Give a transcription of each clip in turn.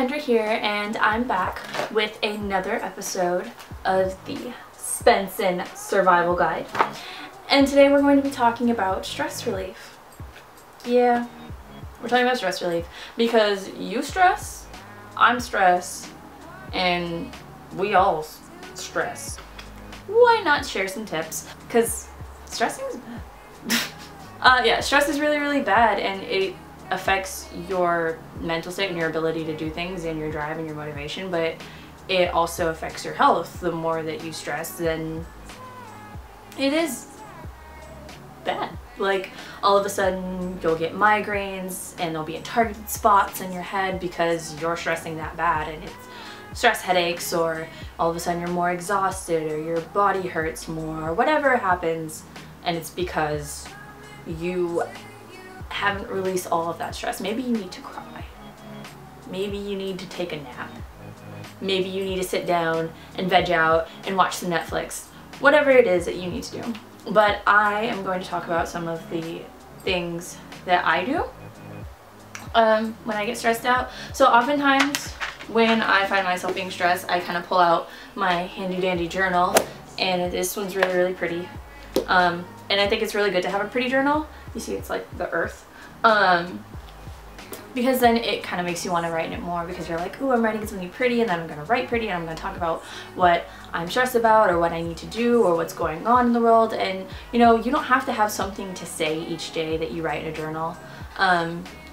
Kendra here, and I'm back with another episode of the Spenson Survival Guide. And today we're going to be talking about stress relief. Yeah, we're talking about stress relief because you stress, I'm stressed, and we all stress. Why not share some tips? Because stressing is bad. Yeah, stress is really bad, and it affects your mental state and your ability to do things and your drive and your motivation, but it also affects your health. The more that you stress, then it is bad. Like, all of a sudden you'll get migraines and they'll be in targeted spots in your head because you're stressing that bad, and it's stress headaches, or all of a sudden you're more exhausted, or your body hurts more, or whatever happens, and it's because you haven't released all of that stress. Maybe you need to cry. Maybe you need to take a nap. Maybe you need to sit down and veg out and watch some Netflix. Whatever it is that you need to do. But I am going to talk about some of the things that I do when I get stressed out. So oftentimes when I find myself being stressed, I kind of pull out my handy dandy journal, and this one's really pretty. And I think it's really good to have a pretty journal. You see, it's like the earth. Because then it kind of makes you want to write in it more, because you're like, ooh, I'm writing something pretty, and then I'm going to write pretty, and I'm going to talk about what I'm stressed about, or what I need to do, or what's going on in the world. And you know, you don't have to have something to say each day that you write in a journal.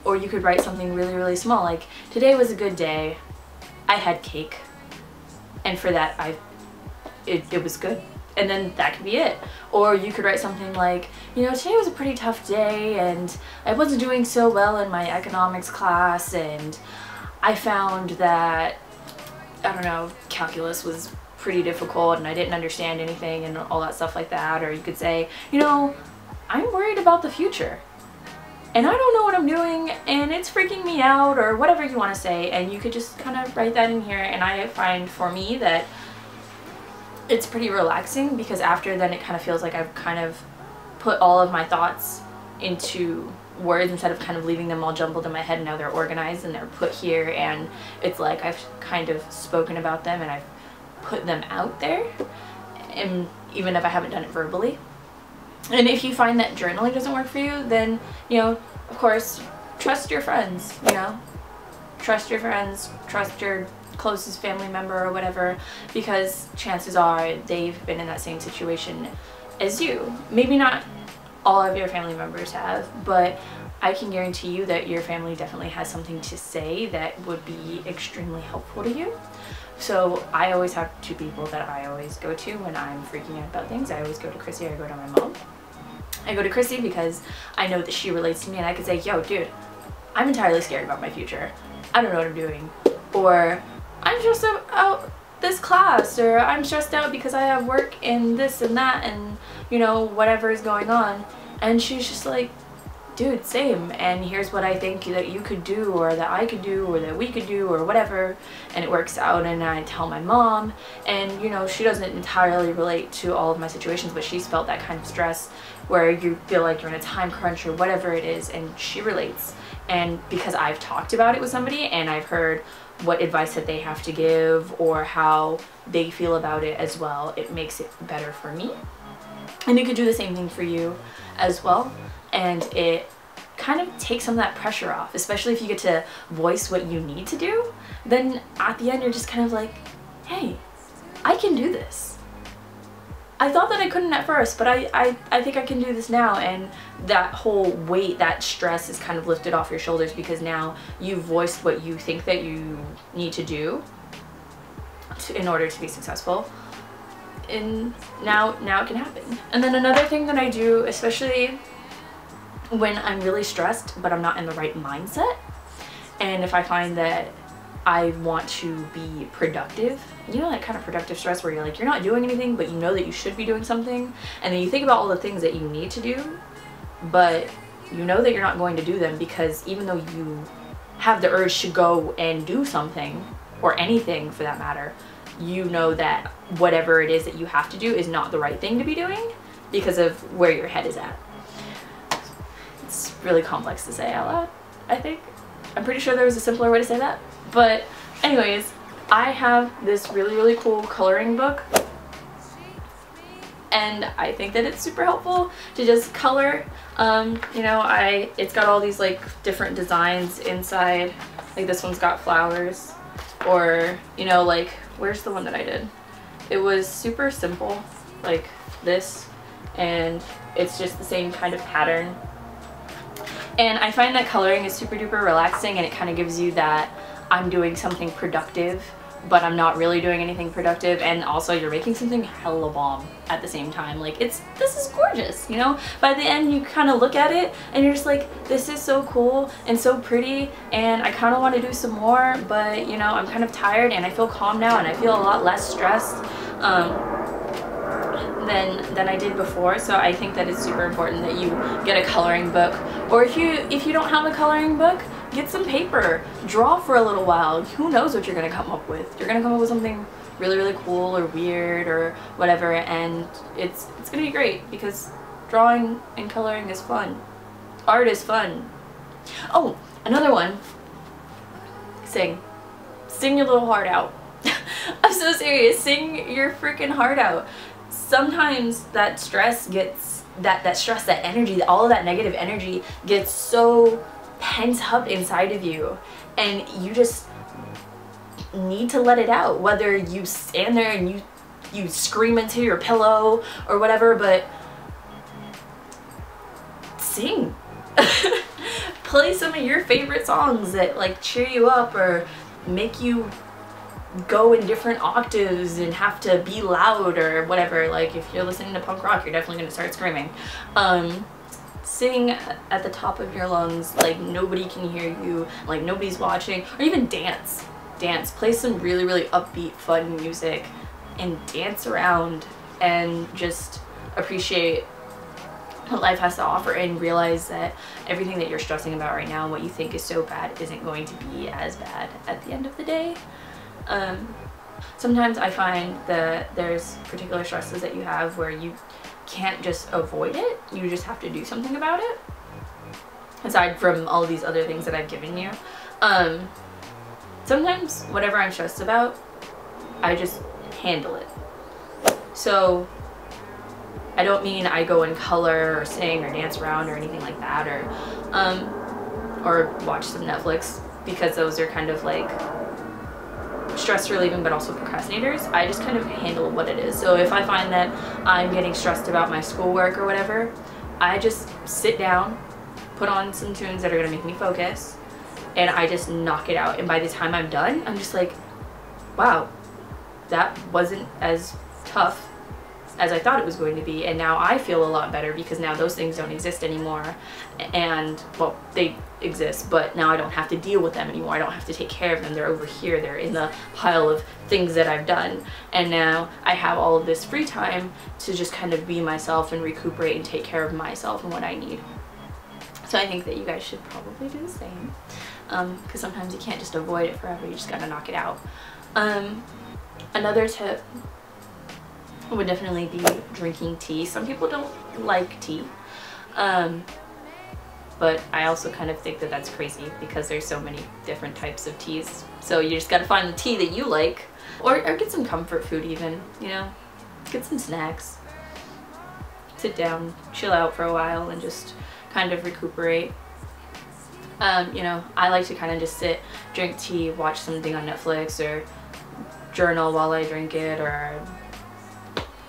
Or you could write something really small, like, today was a good day, I had cake, and for that it was good. And then that could be it. Or you could write something like, you know, today was a pretty tough day, and I wasn't doing so well in my economics class, and I found that, I don't know, calculus was pretty difficult and I didn't understand anything and all that stuff like that. Or you could say, you know, I'm worried about the future and I don't know what I'm doing and it's freaking me out, or whatever you want to say. And you could just kind of write that in here. And I find for me that it's pretty relaxing, because after then it kind of feels like I've kind of put all of my thoughts into words instead of kind of leaving them all jumbled in my head. Now they're organized and they're put here, and it's like I've kind of spoken about them and I've put them out there, and even if I haven't done it verbally. And if you find that journaling doesn't work for you, then, you know, of course, trust your friends, you know, trust your friends, trust your closest family member or whatever, because chances are they've been in that same situation as you. Maybe not all of your family members have, but I can guarantee you that your family definitely has something to say that would be extremely helpful to you. So I always have two people that I always go to when I'm freaking out about things. I always go to Chrissy, or I go to my mom. I go to Chrissy because I know that she relates to me, and I can say, yo dude, I'm entirely scared about my future. I don't know what I'm doing. Or I'm stressed out this class, or I'm stressed out because I have work and this and that, and you know, whatever is going on. And she's just like, dude, same, and here's what I think that you could do, or that I could do, or that we could do, or whatever. And it works out. And I tell my mom, and you know, she doesn't entirely relate to all of my situations, but she's felt that kind of stress where you feel like you're in a time crunch or whatever it is, and she relates. And because I've talked about it with somebody and I've heard what advice that they have to give or how they feel about it as well, it makes it better for me. And it could do the same thing for you as well. And it kind of takes some of that pressure off, especially if you get to voice what you need to do. Then at the end you're just kind of like, hey, I can do this. I thought that I couldn't at first, but I think I can do this now. And that whole weight, that stress is kind of lifted off your shoulders, because now you've voiced what you think that you need to do in order to be successful. And now it can happen. And then another thing that I do, especially when I'm really stressed but I'm not in the right mindset, and if I find that I want to be productive, you know, that kind of productive stress where you're like, you're not doing anything but you know that you should be doing something, and then you think about all the things that you need to do, but you know that you're not going to do them, because even though you have the urge to go and do something, or anything for that matter, you know that whatever it is that you have to do is not the right thing to be doing because of where your head is at. It's really complex to say out loud, I think. I'm pretty sure there was a simpler way to say that. But Anyways, I have this really cool coloring book, and I think that it's super helpful to just color. You know, it's got all these like different designs inside. Like this one's got flowers, or you know, like where's the one that I did? It was super simple, like this, and it's just the same kind of pattern. And I find that coloring is super duper relaxing, and it kind of gives you that I'm doing something productive, but I'm not really doing anything productive, and also you're making something hella bomb at the same time. Like this is gorgeous, you know? By the end you kind of look at it and you're just like, this is so cool and so pretty, and I kind of want to do some more, but you know, I'm kind of tired and I feel calm now and I feel a lot less stressed than I did before. So I think that it's super important that you get a coloring book, or if you don't have a coloring book, get some paper, draw for a little while. Who knows what you're gonna come up with? You're gonna come up with something really cool or weird or whatever, and it's gonna be great because drawing and coloring is fun. Art is fun. Oh, another one. Sing your little heart out. I'm so serious. Sing your freaking heart out. Sometimes that stress gets that stress, that energy, all of that negative energy gets so pent up inside of you, and you just need to let it out, whether you stand there and you scream into your pillow or whatever, but sing. Play some of your favorite songs that like cheer you up or make you go in different octaves and have to be loud or whatever. Like if you're listening to punk rock, you're definitely going to start screaming. Sing at the top of your lungs, like nobody can hear you, like nobody's watching, or even dance. Play some really upbeat, fun music and dance around and just appreciate what life has to offer, and realize that everything that you're stressing about right now and what you think is so bad isn't going to be as bad at the end of the day. Sometimes I find that there's particular stresses that you have where you can't just avoid it, you just have to do something about it, aside from all these other things that I've given you. Sometimes whatever I'm stressed about, I just handle it. So I don't mean I go and color or sing or dance around or anything like that, or watch some Netflix, because those are kind of like stress relieving but also procrastinators. I just kind of handle what it is. So if I find that I'm getting stressed about my schoolwork or whatever, I just sit down, put on some tunes that are going to make me focus, and I just knock it out. And by the time I'm done, I'm just like, wow, that wasn't as tough as I thought it was going to be, and now I feel a lot better because now those things don't exist anymore. And well, they exist, but now I don't have to deal with them anymore. I don't have to take care of them. They're over here, they're in the pile of things that I've done, and now I have all of this free time to just kind of be myself and recuperate and take care of myself and what I need. So I think that you guys should probably do the same, because sometimes you can't just avoid it forever, you just gotta knock it out. Another tip would definitely be drinking tea. Some people don't like tea, but I also kind of think that that's crazy because there's so many different types of teas. So you just gotta find the tea that you like, or get some comfort food even, you know, get some snacks, sit down, chill out for a while and just kind of recuperate. You know, I like to kind of just sit, drink tea, watch something on Netflix, or journal while I drink it, or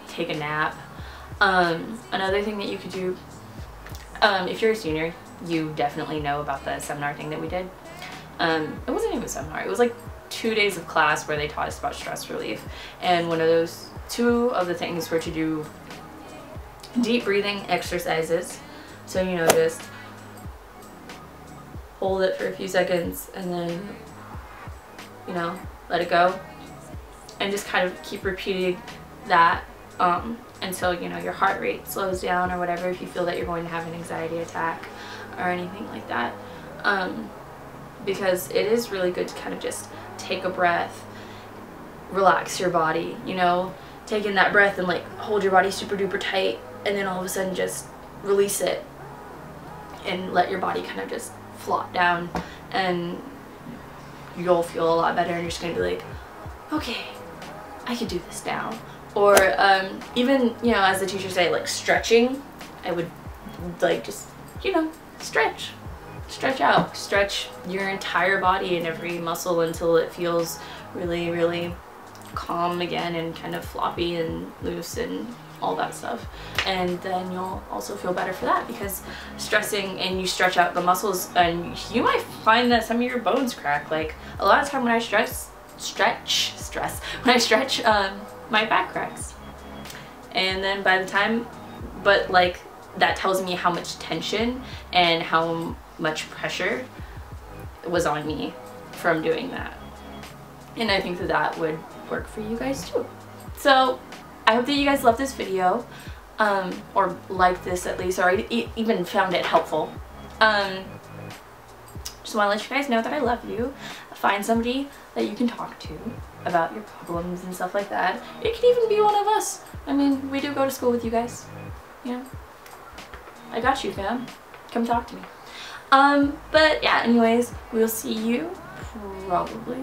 take a nap. Another thing that you could do, if you're a senior, you definitely know about the seminar thing that we did. It wasn't even a seminar, it was like 2 days of class where they taught us about stress relief, and two of the things were to do deep breathing exercises. So, you know, just hold it for a few seconds and then, you know, let it go, and just kind of keep repeating that until, you know, your heart rate slows down or whatever, if you feel that you're going to have an anxiety attack or anything like that. Because it is really good to kind of just take a breath, relax your body, you know, take in that breath and like hold your body super duper tight, and then all of a sudden just release it and let your body kind of just flop down and you'll feel a lot better and you're just gonna be like, okay, I can do this now. Or even, you know, as the teacher said, like stretching, I would like just, you know, stretch out, stretch your entire body and every muscle until it feels really, really calm again and kind of floppy and loose and all that stuff. And then you'll also feel better for that, because stressing and you stretch out the muscles, and you might find that some of your bones crack. Like a lot of time when I stretch, my back cracks. And then by the time, but like that tells me how much tension and how much pressure was on me from doing that. And I think that that would work for you guys too. So I hope that you guys loved this video, or liked this at least, or even found it helpful. Just want to let you guys know that I love you. Find somebody that you can talk to about your problems and stuff like that. It could even be one of us. I mean, we do go to school with you guys, you know. I got you, fam. Come talk to me. But yeah, anyways, we'll see you probably.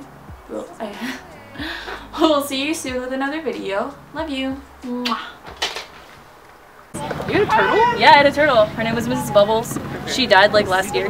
We'll see you soon with another video. Love you. Mwah. You had a turtle? Yeah, I had a turtle. Her name was Mrs. Bubbles. She died like last year.